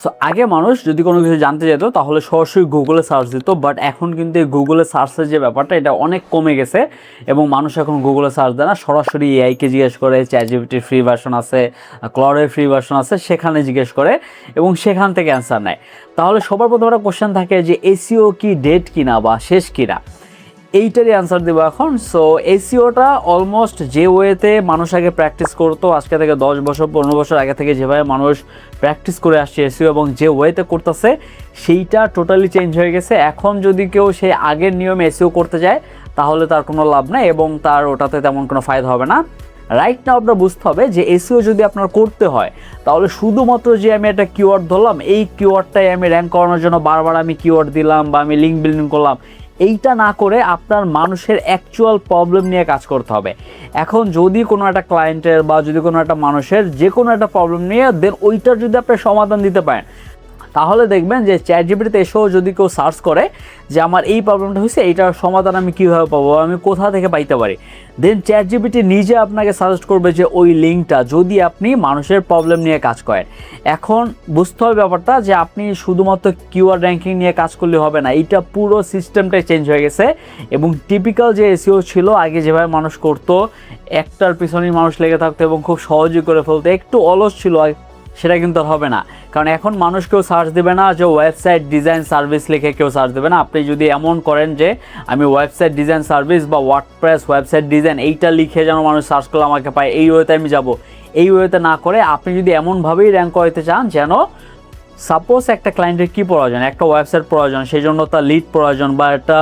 So আগে মানুষ যদি কোনো কিছু জানতে যেত তাহলে সরাসরি গুগলে সার্চ দিত, বাট এখন কিন্তু এই গুগলে সার্চের যে ব্যাপারটা এটা অনেক কমে গেছে এবং মানুষ এখন গুগলে সার্চ দেয় না, সরাসরি এআইকে জিজ্ঞেস করে। চ্যাটজিপিটির ফ্রি ভার্সন আছে, ক্লডের ফ্রি ভার্সন আছে, সেখানে জিজ্ঞেস করে এবং সেখান থেকে অ্যান্সার নেয়। তাহলে সবার প্রথমে একটা কোশ্চেন থাকে যে এসইও কি ডেড কিনা বা শেষ কিনা, এইটারই অ্যান্সার দেবো এখন। সো এসইওটা অলমোস্ট যে ওয়েতে মানুষ আগে প্র্যাকটিস করতো, আজকে থেকে 10 বছর 15 বছর আগে থেকে যেভাবে মানুষ প্র্যাকটিস করে আসছে এসইও এবং যে ওয়েতে করতেছে সেইটা টোটালি চেঞ্জ হয়ে গেছে। এখন যদি কেউ সেই আগের নিয়মে এসইও করতে যায় তাহলে তার কোনো লাভ নাই এবং তার ওটাতে তেমন কোনো ফায়দা হবে না। রাইট নাও আপনার বুঝতে হবে যে এসইও যদি আপনার করতে হয় তাহলে শুধুমাত্র যে আমি একটা কিওয়ার্ড ধরলাম, এই কিওয়ার্ডটাই আমি র্যাঙ্ক করানোর জন্য বারবার আমি কিওয়ার্ড দিলাম বা আমি লিঙ্ক বিল্ডিং করলাম, এইটা না করে আপনার মানুষের অ্যাকচুয়াল প্রবলেম নিয়ে কাজ করতে হবে। এখন যদি কোনো একটা ক্লায়েন্টের বা যদি কোনো একটা মানুষের যে কোনো একটা প্রবলেম নিয়ে দেন ওইটার যদি আপনি সমাধান দিতে পারেন, তাহলে দেখবেন যে চ্যাটজিপিটিতে এসেও যদি কেউ সার্চ করে যে আমার এই প্রবলেমটা হয়েছে, এইটার সমাধান আমি কীভাবে পাবো, আমি কোথা থেকে পাইতে পারি, দেন চ্যাটজিপিটি নিজে আপনাকে সাজেস্ট করবে যে ওই লিঙ্কটা, যদি আপনি মানুষের প্রবলেম নিয়ে কাজ করেন। এখন বুঝতে হবে ব্যাপারটা যে আপনি শুধুমাত্র কিওয়ার্ড র্যাঙ্কিং নিয়ে কাজ করলে হবে না, এইটা পুরো সিস্টেমটাই চেঞ্জ হয়ে গেছে এবং টিপিক্যাল যে এসইও ছিল আগে যেভাবে মানুষ করতো, একটার পিছনেই মানুষ লেগে থাকতো এবং খুব সহজেই করে ফেলতো, একটু অলস ছিল, সেটা কিন্তু আর হবে না। কারণ এখন মানুষ কেউ সার্চ দেবে না যে ওয়েবসাইট ডিজাইন সার্ভিস লিখে কেউ সার্চ দেবে না। আপনি যদি এমন করেন যে আমি ওয়েবসাইট ডিজাইন সার্ভিস বা ওয়ার্ডপ্রেস ওয়েবসাইট ডিজাইন এইটা লিখে যেন মানুষ সার্চ করলে আমাকে পায়, এই ওয়েতে আমি যাব, এই ওয়েতে না করে আপনি যদি এমনভাবেই র্যাঙ্ক করাতে চান যেন সাপোজ একটা ক্লায়েন্টের কী প্রয়োজন, একটা ওয়েবসাইট প্রয়োজন, সেই জন্য তার লিড প্রয়োজন বা একটা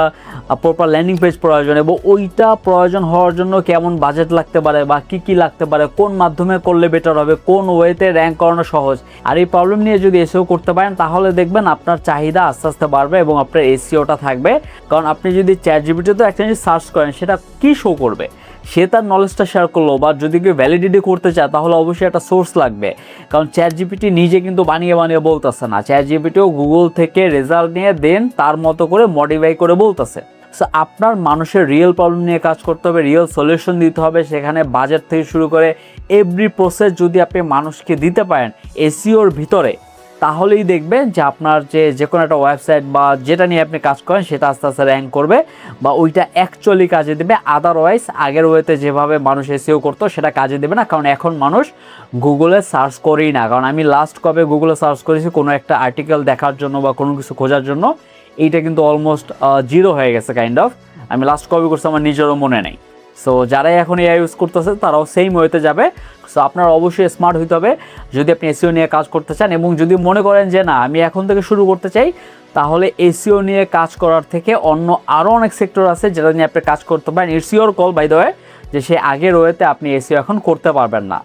প্রপার ল্যান্ডিং পেজ প্রয়োজন এবং ওইটা প্রয়োজন হওয়ার জন্য কেমন বাজেট লাগতে পারে বা কী লাগতে পারে, কোন মাধ্যমে করলে বেটার হবে, কোন ওয়েতে র্যাঙ্ক করানো সহজ, আর এই প্রবলেম নিয়ে যদি এসইও করতে পারেন তাহলে দেখবেন আপনার চাহিদা আস্তে আস্তে বাড়বে এবং আপনার এসইওটা থাকবে। কারণ আপনি যদি চ্যাটজিপিটিতে একটা জিনিস সার্চ করেন সেটা কী শো করবে, সে তার নলেজটা শেয়ার করলো, বা যদি কেউ ভ্যালিডিটি করতে চায় তাহলে অবশ্যই একটা সোর্স লাগবে। কারণ চ্যাটজিপিটি নিজে কিন্তু বানিয়ে বানিয়ে বলতেছে না, চ্যাটজিপিটিও গুগল থেকে রেজাল্ট নিয়ে দেন তার মতো করে মডিফাই করে বলতেছে। সো আপনার মানুষের রিয়েল প্রবলেম নিয়ে কাজ করতে হবে, রিয়েল সলিউশন দিতে হবে, সেখানে বাজেট থেকে শুরু করে এভরি প্রসেস যদি আপনি মানুষকে দিতে পারেন এসইওর ভিতরে, তাহলেই দেখবেন যে আপনার যে কোনো একটা ওয়েবসাইট বা যেটা নিয়ে আপনি কাজ করেন সেটা আস্তে আস্তে র্যাঙ্ক করবে বা ওইটা অ্যাকচুয়ালি কাজে দেবে। আদারওয়াইজ আগের ওয়েতে যেভাবে মানুষ এসইও করতো সেটা কাজে দেবে না, কারণ এখন মানুষ গুগলে সার্চ করেই না। কারণ আমি লাস্ট কবে গুগলে সার্চ করেছি কোনো একটা আর্টিকেল দেখার জন্য বা কোনো কিছু খোঁজার জন্য, এইটা কিন্তু অলমোস্ট জিরো হয়ে গেছে কাইন্ড অফ। আমি লাস্ট কবে করছি আমার নিজেরও মনে নেই। সো যারাই এখন এআই ইউজ করতেছে তারাও সেম ওয়েতে যাবে। সো আপনার অবশ্যই স্মার্ট হইতে হবে যদি আপনি এসইও নিয়ে কাজ করতে চান, এবং যদি মনে করেন যে না আমি এখন থেকে শুরু করতে চাই, তাহলে এসইও নিয়ে কাজ করার থেকে অন্য আরও অনেক সেক্টর আছে যেটা নিয়ে আপনি কাজ করতে পারেন। It's your call by the way, যে সে আগের ওয়েতে আপনি এসইও এখন করতে পারবেন না।